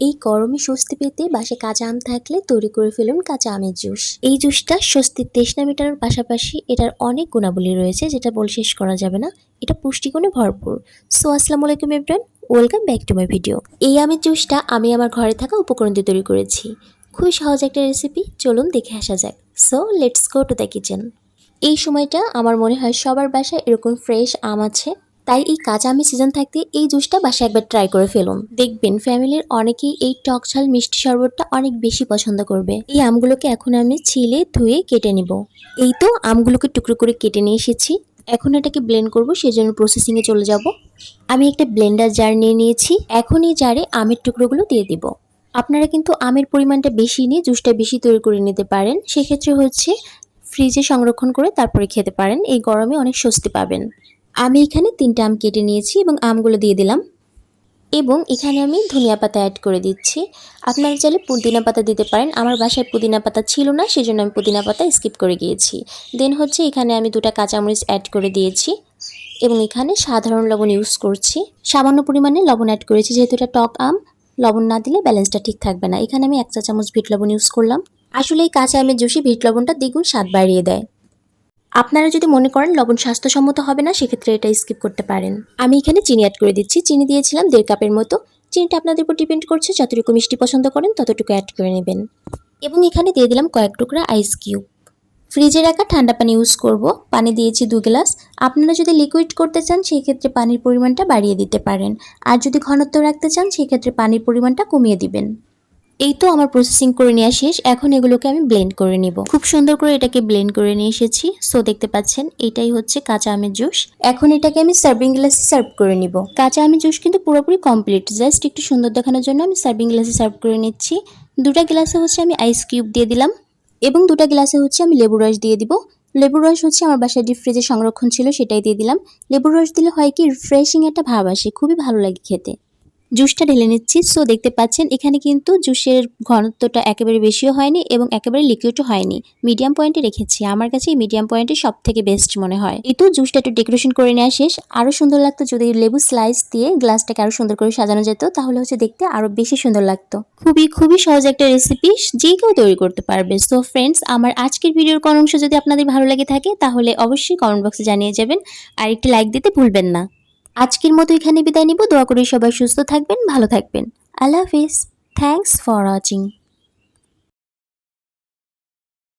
এই গরমে স্বস্তি পেতে বাসায় কাঁচা আম থাকলে তৈরি করে ফেলুন কাঁচা আমের জুস। এই জুসটা স্বস্তির তৃষ্ণা মেটানোর পাশাপাশি এটার অনেক গুণাবলী রয়েছে যেটা বলে শেষ করা যাবে না। এটা পুষ্টিগুণে ভরপুর। সো আসসালামু আলাইকুম everyone, welcome back to my video. এই আমের জুসটা আমি আমার ঘরে থাকা উপকরণ দিয়ে তৈরি করেছি। খুবই সহজ একটা রেসিপি, চলুন দেখে আসা যাক। So let's go to the kitchen. এই সময়টা আমার মনে হয় সবার বাসায় এরকম ফ্রেশ আম আছে, তাই এই কাঁচা আমের সিজন থাকতে এই জুসটা বাসায় একবার ট্রাই করে ফেলুন। দেখবেন ফ্যামিলির অনেকেই এই টক ঝাল মিষ্টি শরবতটা অনেক বেশি পছন্দ করবে। এই আমগুলোকে এখন আমি ছিলে ধুয়ে কেটে নিব। এই তো আমগুলোকে টুকরো করে কেটে নিয়ে এসেছি। এখন এটাকে ব্লেন্ড করব, সেজন্য প্রসেসিংয়ে চলে যাব। আমি একটা ব্লেন্ডার জার নিয়ে নিয়েছি। এখন এই জারে আমের টুকরোগুলো দিয়ে দিব। আপনারা কিন্তু আমের পরিমাণটা বেশি নিয়ে জুসটা বেশি তৈরি করে নিতে পারেন। সেক্ষেত্রে হচ্ছে ফ্রিজে সংরক্ষণ করে তারপরে খেতে পারেন। এই গরমে অনেক স্বস্তি পাবেন। আমি এখানে 3টা আম কেটে নিয়েছি এবং আমগুলো দিয়ে দিলাম। এবং এখানে আমি ধনিয়া পাতা অ্যাড করে দিচ্ছি। আপনারা চাইলে পুদিনা পাতা দিতে পারেন। আমার বাসায় পুদিনা পাতা ছিল না, সেজন্য আমি পুদিনা পাতা স্কিপ করে গিয়েছি। দেন হচ্ছে এখানে আমি 2টা কাঁচামরিচ অ্যাড করে দিয়েছি এবং এখানে সাধারণ লবণ ইউজ করছি। সামান্য পরিমাণে লবণ অ্যাড করেছি, যেহেতু এটা টক আম, লবণ না দিলে ব্যালেন্সটা ঠিক থাকবে না। এখানে আমি 1 চা চামচ বিট লবণ ইউজ করলাম। আসলে এই কাঁচা আমের জুসে বিট লবণটা দ্বিগুণ স্বাদ বাড়িয়ে দেয়। আপনারা যদি মনে করেন লবণ স্বাস্থ্যসম্মত হবে না, সেক্ষেত্রে এটা স্কিপ করতে পারেন। আমি এখানে চিনি অ্যাড করে দিচ্ছি। চিনি দিয়েছিলাম 1.5 কাপের মতো। চিনিটা আপনাদের উপর ডিপেন্ড করছে, যতটুকু মিষ্টি পছন্দ করেন ততটুকু অ্যাড করে নেবেন। এবং এখানে দিয়ে দিলাম কয়েক টুকরা আইস কিউব। ফ্রিজে রাখা ঠান্ডা পানি ইউজ করব। পানি দিয়েছি 2 গ্লাস। আপনারা যদি লিকুইড করতে চান সেই ক্ষেত্রে পানির পরিমাণটা বাড়িয়ে দিতে পারেন, আর যদি ঘনত্ব রাখতে চান সেই ক্ষেত্রে পানির পরিমাণটা কমিয়ে দিবেন। এই তো আমার প্রসেসিং করে নেওয়া শেষ। এখন এগুলোকে আমি ব্লেন্ড করে নিব। খুব সুন্দর করে এটাকে ব্লেন্ড করে নিয়ে এসেছি। সো দেখতে পাচ্ছেন এটাই হচ্ছে কাঁচা আমের জুস। এখন এটাকে আমি সার্ভিং গ্লাসে সার্ভ করে নিব। কাঁচা আমের জুস কিন্তু পুরোপুরি কমপ্লিট। জাস্ট একটু সুন্দর দেখানোর জন্য আমি সার্ভিং গ্লাসে সার্ভ করে নিচ্ছি। 2টা গ্লাসে হচ্ছে আমি আইস কিউব দিয়ে দিলাম এবং 2টা গ্লাসে হচ্ছে আমি লেবুর রস দিয়ে দিব। লেবুর রস হচ্ছে আমার বাসায় ডিপ ফ্রিজে সংরক্ষণ ছিল, সেটাই দিয়ে দিলাম। লেবুর রস দিলে হয় কি, রিফ্রেশিং একটা ভাব আসে, খুবই ভালো লাগে খেতে। জুসটা ঢেলে নিচ্ছি। সো দেখতে পাচ্ছেন এখানে কিন্তু জুসের ঘনত্বটা একেবারে বেশিও হয়নি এবং একেবারে লিকুইডও হয়নি, মিডিয়াম পয়েন্টে রেখেছি। আমার কাছে এই মিডিয়াম পয়েন্টে সব থেকে বেস্ট মনে হয়। এই তো জুসটা একটু ডেকোরেশন করে নেওয়া শেষ। আরো সুন্দর লাগতো যদি লেবু স্লাইস দিয়ে গ্লাসটাকে আরো সুন্দর করে সাজানো যেত, তাহলে হচ্ছে দেখতে আরো বেশি সুন্দর লাগতো। খুবই সহজ একটা রেসিপি, যে কেউ তৈরি করতে পারবে। সো ফ্রেন্ডস, আমার আজকের ভিডিওর কোন অংশ যদি আপনাদের ভালো লাগে থাকে তাহলে অবশ্যই কমেন্ট বক্সে জানিয়ে যাবেন, আর একটি লাইক দিতে ভুলবেন না। আজকের মতো এখানে বিদায় নিব। দোয়া করি সবাই সুস্থ থাকবেন, ভালো থাকবেন। আল্লাহ হাফিজ। Thanks for watching.